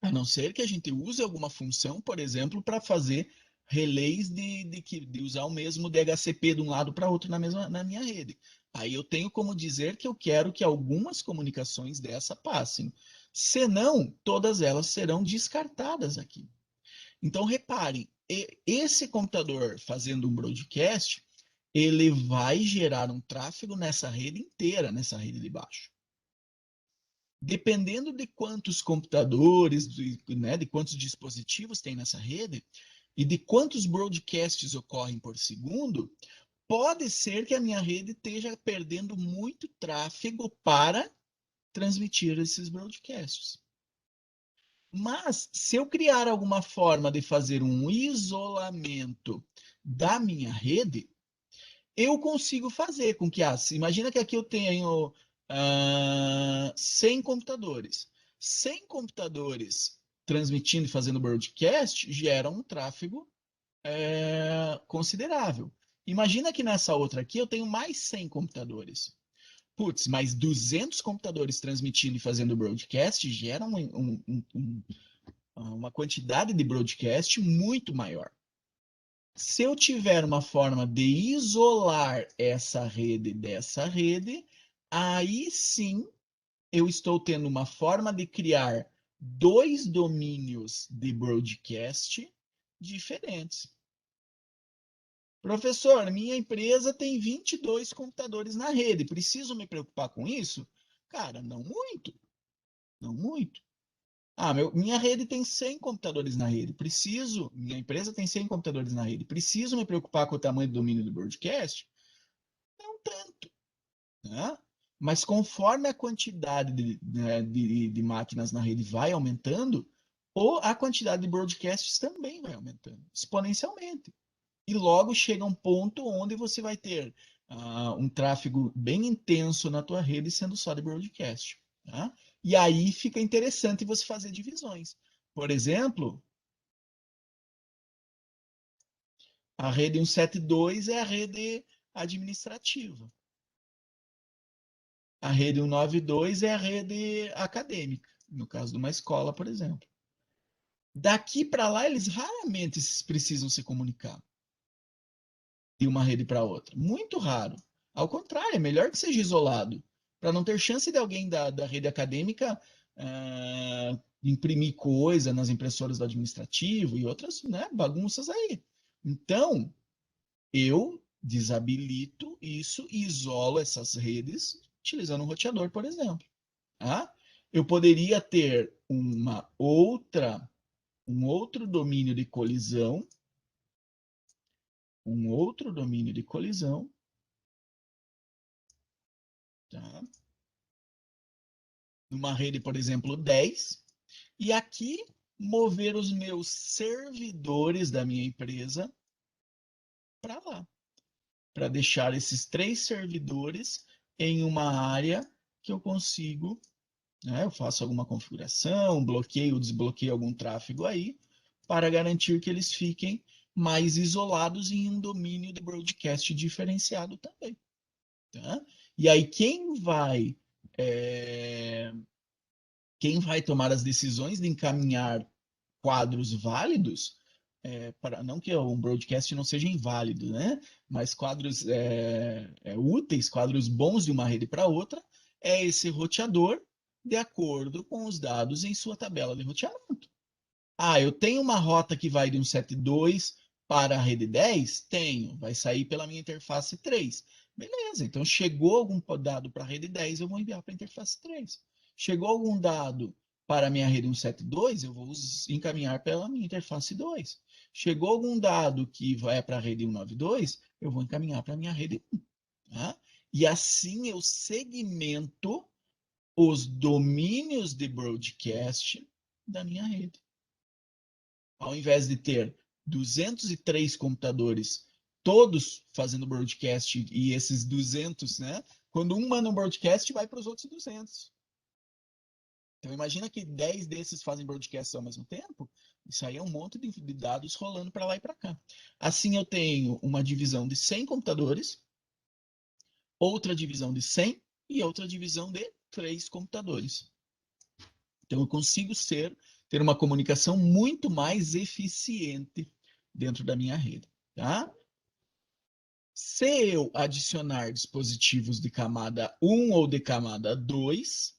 A não ser que a gente use alguma função, por exemplo, para fazer relays de usar o mesmo DHCP de um lado para outro na minha rede. Aí eu tenho como dizer que eu quero que algumas comunicações dessa passem. Senão, todas elas serão descartadas aqui. Então, reparem, esse computador fazendo um broadcast, ele vai gerar um tráfego nessa rede inteira, nessa rede de baixo. Dependendo de quantos computadores, de quantos dispositivos tem nessa rede e de quantos broadcasts ocorrem por segundo, pode ser que a minha rede esteja perdendo muito tráfego para transmitir esses broadcasts. Mas, se eu criar alguma forma de fazer um isolamento da minha rede, eu consigo fazer com que, imagina que aqui eu tenho 100 computadores. 100 computadores transmitindo e fazendo broadcast geram um tráfego considerável. Imagina que nessa outra aqui eu tenho mais 100 computadores. Putz, mais 200 computadores transmitindo e fazendo broadcast geram uma quantidade de broadcast muito maior. Se eu tiver uma forma de isolar essa rede dessa rede, aí sim eu estou tendo uma forma de criar dois domínios de broadcast diferentes. Professor, minha empresa tem 22 computadores na rede. Preciso me preocupar com isso? Cara, não muito. Não muito. Minha rede tem 100 computadores na rede. Minha empresa tem 100 computadores na rede. Preciso me preocupar com o tamanho do domínio do broadcast? Não tanto, né? Mas conforme a quantidade de máquinas na rede vai aumentando, ou a quantidade de broadcasts também vai aumentando, exponencialmente. E logo chega um ponto onde você vai ter um tráfego bem intenso na tua rede sendo só de broadcast. Tá? E aí fica interessante você fazer divisões. Por exemplo, a rede 172 é a rede administrativa. A rede 192 é a rede acadêmica, no caso de uma escola, por exemplo. Daqui para lá, eles raramente precisam se comunicar de uma rede para outra. Muito raro. Ao contrário, é melhor que seja isolado, para não ter chance de alguém da rede acadêmica imprimir coisa nas impressoras do administrativo e outras, né, bagunças aí. Então, eu desabilito isso e isolo essas redes utilizando um roteador, por exemplo. Tá? Eu poderia ter um outro domínio de colisão, tá? Numa rede, por exemplo, 10, e aqui mover os meus servidores da minha empresa para lá, para deixar esses 3 servidores em uma área que eu consigo, né, eu faço alguma configuração, bloqueio, desbloqueio algum tráfego aí, para garantir que eles fiquem mais isolados em um domínio de broadcast diferenciado também. Tá? E aí é, quem vai tomar as decisões de encaminhar quadros válidos, para não que um broadcast não seja inválido, né? Mas quadros úteis, quadros bons de uma rede para outra, é esse roteador de acordo com os dados em sua tabela de roteamento. Eu tenho uma rota que vai de 172 para a rede 10? Tenho, vai sair pela minha interface 3. Beleza, então chegou algum dado para a rede 10, eu vou enviar para a interface 3. Chegou algum dado para a minha rede 172, eu vou encaminhar pela minha interface 2. Chegou algum dado que vai para a rede 192, eu vou encaminhar para a minha rede 1. Tá? E assim eu segmento os domínios de broadcast da minha rede. Ao invés de ter 203 computadores, todos fazendo broadcast, e esses 200, né? Quando um manda um broadcast, vai para os outros 200. Então, imagina que 10 desses fazem broadcast ao mesmo tempo. Isso aí é um monte de dados rolando para lá e para cá. Assim, eu tenho uma divisão de 100 computadores, outra divisão de 100 e outra divisão de 3 computadores. Então, eu consigo ter uma comunicação muito mais eficiente dentro da minha rede. Tá? Se eu adicionar dispositivos de camada 1 ou de camada 2,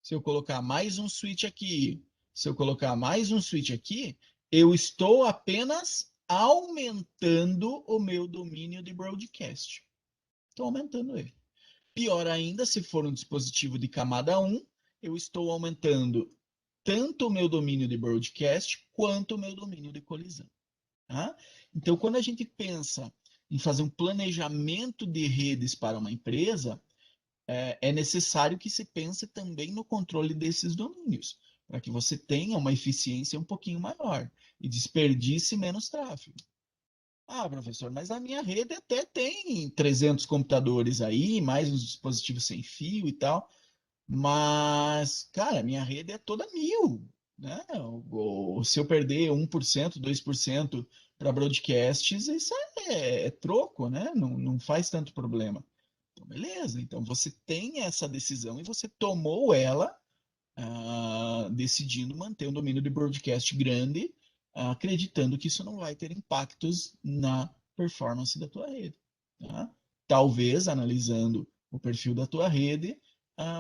se eu colocar mais um switch aqui, se eu colocar mais um switch aqui, eu estou apenas aumentando o meu domínio de broadcast. Estou aumentando ele. Pior ainda, se for um dispositivo de camada 1, eu estou aumentando tanto o meu domínio de broadcast quanto o meu domínio de colisão. Tá? Então, quando a gente pensa em fazer um planejamento de redes para uma empresa, é necessário que se pense também no controle desses domínios, para que você tenha uma eficiência um pouquinho maior e desperdice menos tráfego. Professor, mas a minha rede até tem 300 computadores aí, mais uns dispositivos sem fio e tal. Mas, cara, minha rede é toda 1000, né? Se eu perder 1%, 2% para broadcasts, isso é troco, né? Não faz tanto problema. Então, beleza. Então, você tem essa decisão e você tomou ela decidindo manter um domínio de broadcast grande acreditando que isso não vai ter impactos na performance da tua rede. Tá? Talvez, analisando o perfil da tua rede,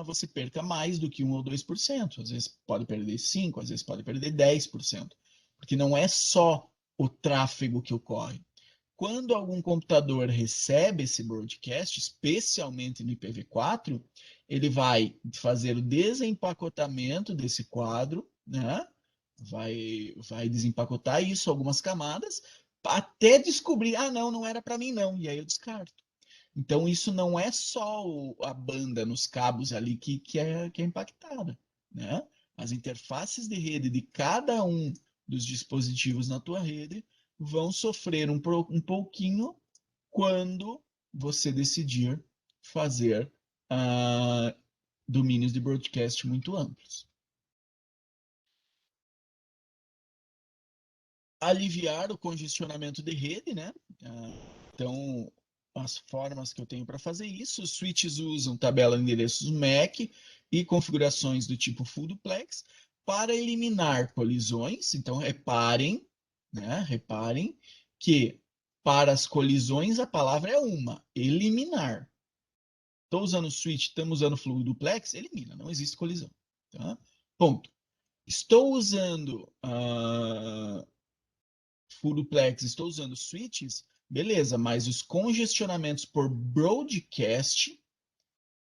você perca mais do que 1 ou 2%. Às vezes pode perder 5%, às vezes pode perder 10%. Porque não é só o tráfego que ocorre. Quando algum computador recebe esse broadcast, especialmente no IPv4, ele vai fazer o desempacotamento desse quadro, né? Vai desempacotar isso, algumas camadas, até descobrir, não, não era para mim não, e aí eu descarto. Então, isso não é só a banda nos cabos ali que é impactada, né? As interfaces de rede de cada um dos dispositivos na tua rede vão sofrer um pouquinho quando você decidir fazer domínios de broadcast muito amplos. Aliviar o congestionamento de rede, né? Então, as formas que eu tenho para fazer isso, os switches usam tabela de endereços MAC e configurações do tipo full duplex para eliminar colisões. Então, reparem, né? Reparem que para as colisões a palavra é uma, eliminar. Estou usando switch, estamos usando full duplex, elimina, não existe colisão. Tá? Ponto. Estou usando full duplex, estou usando switches, beleza, mas os congestionamentos por broadcast,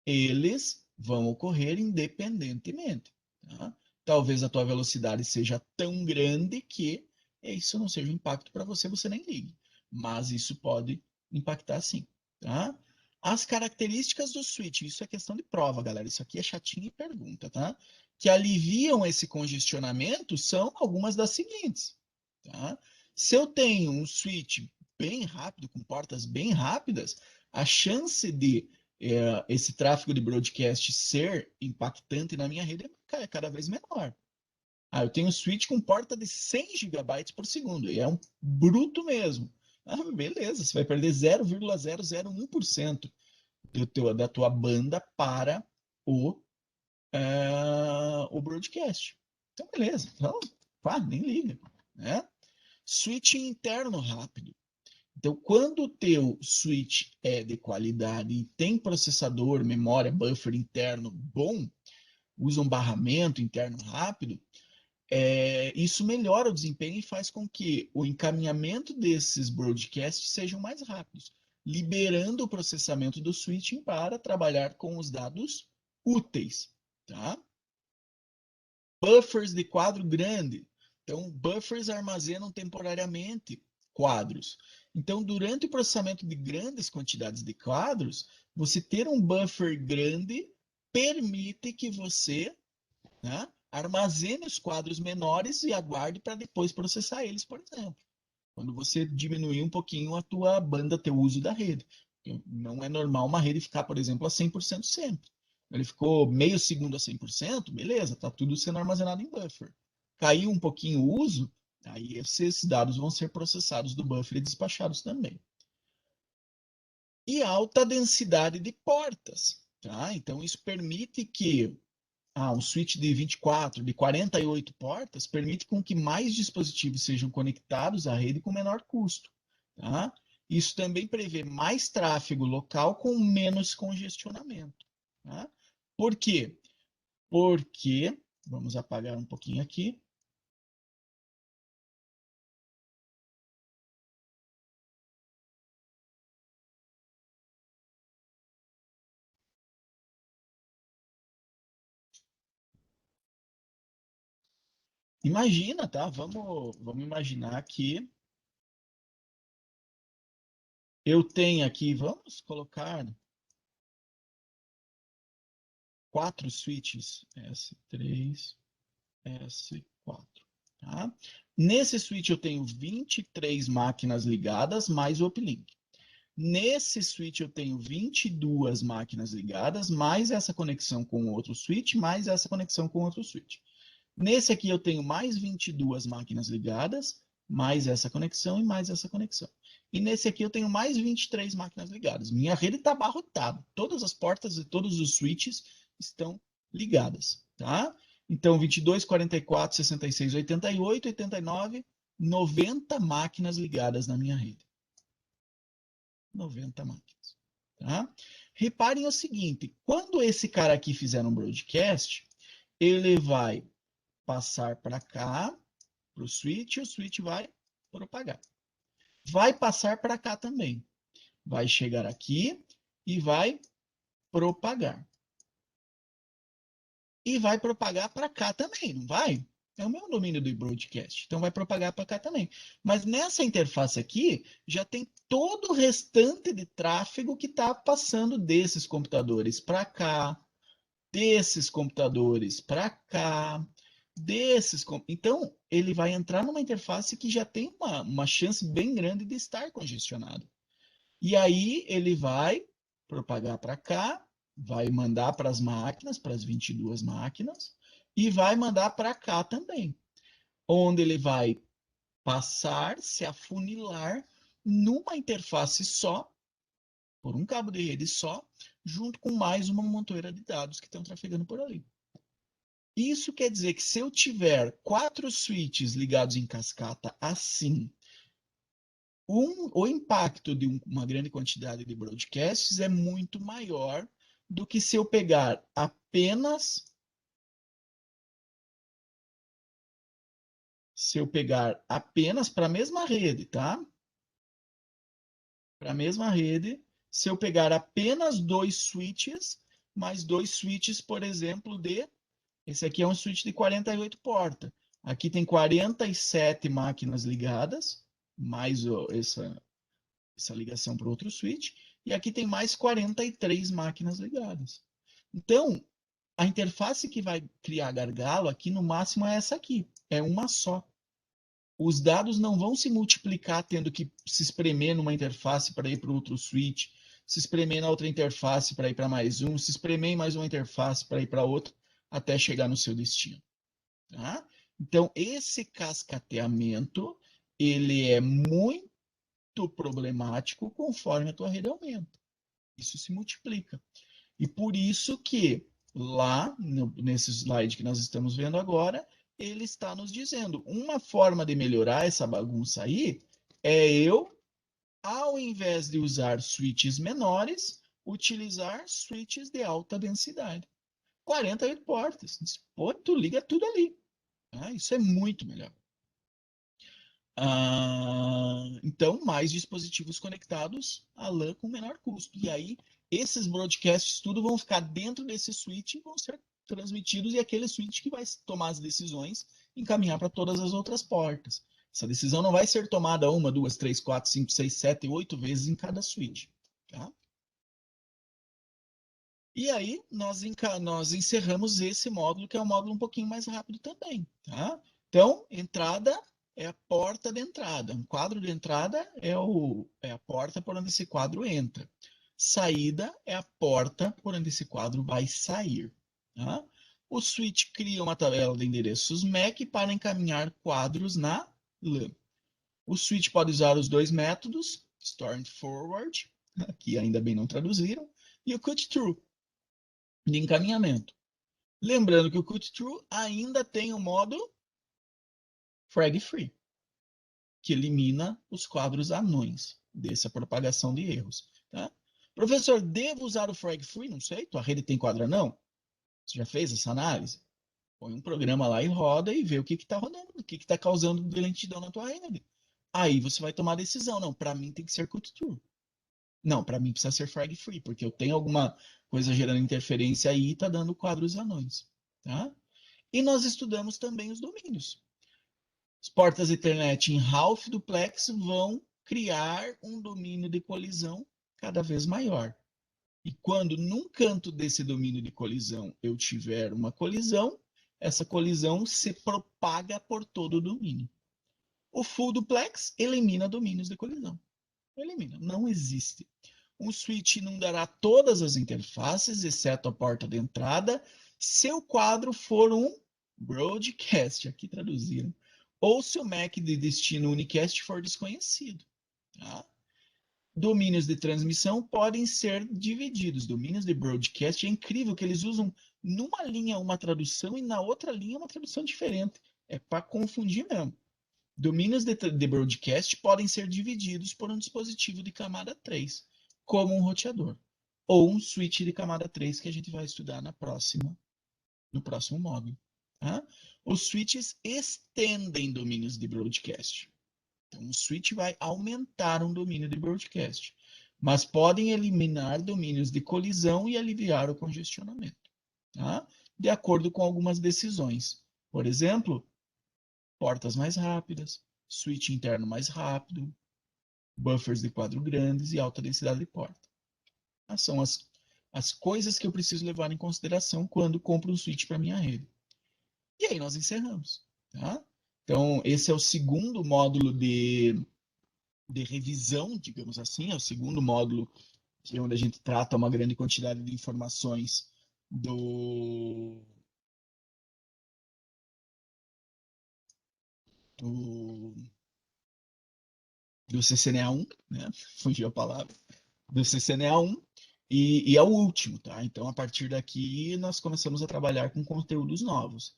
eles vão ocorrer independentemente. Tá? Talvez a tua velocidade seja tão grande que isso não seja um impacto para você, você nem ligue. Mas isso pode impactar sim. Tá? As características do switch, isso é questão de prova, galera. Isso aqui é chatinho e pergunta, tá? Que aliviam esse congestionamento são algumas das seguintes. Tá? Se eu tenho um switch bem rápido, com portas bem rápidas, a chance de esse tráfego de broadcast ser impactante na minha rede é cada vez menor. Eu tenho um switch com porta de 100 GB por segundo, e é um bruto mesmo. Beleza, você vai perder 0,001% da tua banda para o broadcast. Então, beleza. Então, nem liga. Né? Switch interno rápido. Então, quando o teu switch é de qualidade e tem processador, memória, buffer interno bom, usa um barramento interno rápido, isso melhora o desempenho e faz com que o encaminhamento desses broadcasts sejam mais rápidos, liberando o processamento do switching para trabalhar com os dados úteis. Tá? Buffers de quadro grande. Então, buffers armazenam temporariamente quadros. Então, durante o processamento de grandes quantidades de quadros, você ter um buffer grande permite que você, né, armazene os quadros menores e aguarde para depois processar eles, por exemplo. Quando você diminuir um pouquinho a tua banda, teu uso da rede. Não é normal uma rede ficar, por exemplo, a 100% sempre. Ele ficou meio segundo a 100%, beleza, está tudo sendo armazenado em buffer. Caiu um pouquinho o uso, aí esses dados vão ser processados do buffer e despachados também. E alta densidade de portas. Tá? Então, isso permite que um switch de 24, de 48 portas, permite com que mais dispositivos sejam conectados à rede com menor custo. Tá? Isso também prevê mais tráfego local com menos congestionamento. Tá? Por quê? Porque, vamos apagar um pouquinho aqui. Imagina, tá? Vamos imaginar que eu tenho aqui, vamos colocar 4 switches, S3, S4. Tá? Nesse switch eu tenho 23 máquinas ligadas, mais o uplink. Nesse switch eu tenho 22 máquinas ligadas, mais essa conexão com outro switch, mais essa conexão com outro switch. Nesse aqui eu tenho mais 22 máquinas ligadas, mais essa conexão e mais essa conexão. E nesse aqui eu tenho mais 23 máquinas ligadas. Minha rede está abarrotada. Todas as portas e todos os switches estão ligadas. Tá? Então, 22, 44, 66, 88, 89, 90 máquinas ligadas na minha rede. 90 máquinas. Tá? Reparem o seguinte, quando esse cara aqui fizer um broadcast, ele vai passar para cá, para o switch vai propagar. Vai passar para cá também. Vai chegar aqui e vai propagar. E vai propagar para cá também, não vai? É o mesmo domínio do broadcast, então vai propagar para cá também. Mas nessa interface aqui, já tem todo o restante de tráfego que está passando desses computadores para cá, desses computadores para cá, desses. Então, ele vai entrar numa interface que já tem uma chance bem grande de estar congestionado. E aí ele vai propagar para cá, vai mandar para as máquinas, para as 22 máquinas, e vai mandar para cá também, onde ele vai passar, se afunilar numa interface só, por um cabo de rede só, junto com mais uma montoeira de dados que estão trafegando por ali. Isso quer dizer que se eu tiver 4 switches ligados em cascata assim, o impacto de uma grande quantidade de broadcasts é muito maior do que se eu pegar apenas para a mesma rede, tá? Para a mesma rede, se eu pegar apenas 2 switches, mais 2 switches, por exemplo, esse aqui é um switch de 48 portas. Aqui tem 47 máquinas ligadas, mais essa ligação para outro switch, e aqui tem mais 43 máquinas ligadas. Então, a interface que vai criar gargalo aqui, no máximo, é essa aqui. É uma só. Os dados não vão se multiplicar tendo que se espremer numa interface para ir para outro switch, se espremer na outra interface para ir para mais um, se espremer em mais uma interface para ir para outra, até chegar no seu destino. Tá? Então, esse cascateamento, ele é muito problemático conforme a tua rede aumenta. Isso se multiplica. E por isso que lá, nesse slide que nós estamos vendo agora, ele está nos dizendo, uma forma de melhorar essa bagunça aí é eu, ao invés de usar switches menores, utilizar switches de alta densidade. 48 portas. Pô, tu liga tudo ali. Isso é muito melhor. Então, mais dispositivos conectados a LAN com menor custo. E aí, esses broadcasts tudo vão ficar dentro desse switch e vão ser transmitidos, e aquele switch que vai tomar as decisões e encaminhar para todas as outras portas. Essa decisão não vai ser tomada 1, 2, 3, 4, 5, 6, 7, 8 vezes em cada switch. Tá? E aí, nós encerramos esse módulo, que é um módulo um pouquinho mais rápido também. Tá? Então, entrada é a porta de entrada. Um quadro de entrada é a porta por onde esse quadro entra. Saída é a porta por onde esse quadro vai sair. Tá? O switch cria uma tabela de endereços MAC para encaminhar quadros na LAN. O switch pode usar os dois métodos, store and forward, que ainda bem não traduziram, e o cut through, de encaminhamento. Lembrando que o cut through ainda tem o modo frag free, que elimina os quadros anões dessa propagação de erros. Tá? Professor, devo usar o frag free? Não sei, tua rede tem quadro anão? Você já fez essa análise? Põe um programa lá e roda e vê o que está rodando, o que está causando de lentidão na tua rede. Aí você vai tomar a decisão. Não, para mim tem que ser cut through. Não, para mim precisa ser frag free, porque eu tenho alguma coisa gerando interferência aí e está dando quadros anões. Tá? E nós estudamos também os domínios. As portas Ethernet em half duplex vão criar um domínio de colisão cada vez maior. E quando num canto desse domínio de colisão eu tiver uma colisão, essa colisão se propaga por todo o domínio. O full duplex elimina domínios de colisão. Elimina, não existe. Um switch inundará todas as interfaces, exceto a porta de entrada, se o quadro for um broadcast, aqui traduziram, ou se o MAC de destino unicast for desconhecido. Tá? Domínios de transmissão podem ser divididos. Domínios de broadcast é incrível que eles usam numa linha uma tradução e na outra linha uma tradução diferente. É para confundir mesmo. Domínios de broadcast podem ser divididos por um dispositivo de camada 3, como um roteador, ou um switch de camada 3 que a gente vai estudar no próximo módulo. Tá? Os switches estendem domínios de broadcast. Então, o switch vai aumentar um domínio de broadcast, mas podem eliminar domínios de colisão e aliviar o congestionamento, tá? De acordo com algumas decisões. Por exemplo, portas mais rápidas, switch interno mais rápido, buffers de quadro grandes e alta densidade de porta. São as coisas que eu preciso levar em consideração quando compro um switch para minha rede. E aí nós encerramos. Tá? Então, esse é o segundo módulo de revisão, digamos assim, é o segundo módulo onde a gente trata uma grande quantidade de informações do CCNA 1, né? Fugiu a palavra, do CCNA 1, e é o último, tá? Então, a partir daqui, nós começamos a trabalhar com conteúdos novos.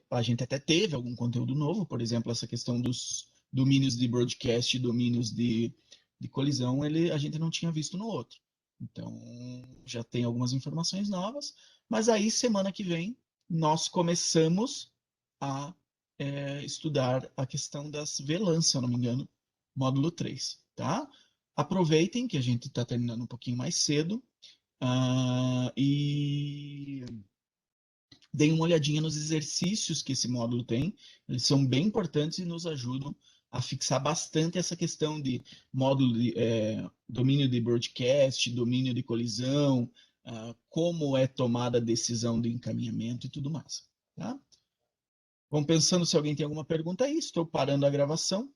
A gente até teve algum conteúdo novo, por exemplo, essa questão dos domínios de broadcast e domínios de colisão, a gente não tinha visto no outro. Então, já tem algumas informações novas, mas aí, semana que vem, nós começamos a estudar a questão das VLANs, se eu não me engano, módulo 3, tá? Aproveitem que a gente está terminando um pouquinho mais cedo e deem uma olhadinha nos exercícios que esse módulo tem. Eles são bem importantes e nos ajudam a fixar bastante essa questão de módulo de domínio de broadcast, domínio de colisão, como é tomada a decisão de encaminhamento e tudo mais. Tá? Vão pensando se alguém tem alguma pergunta aí. Estou parando a gravação.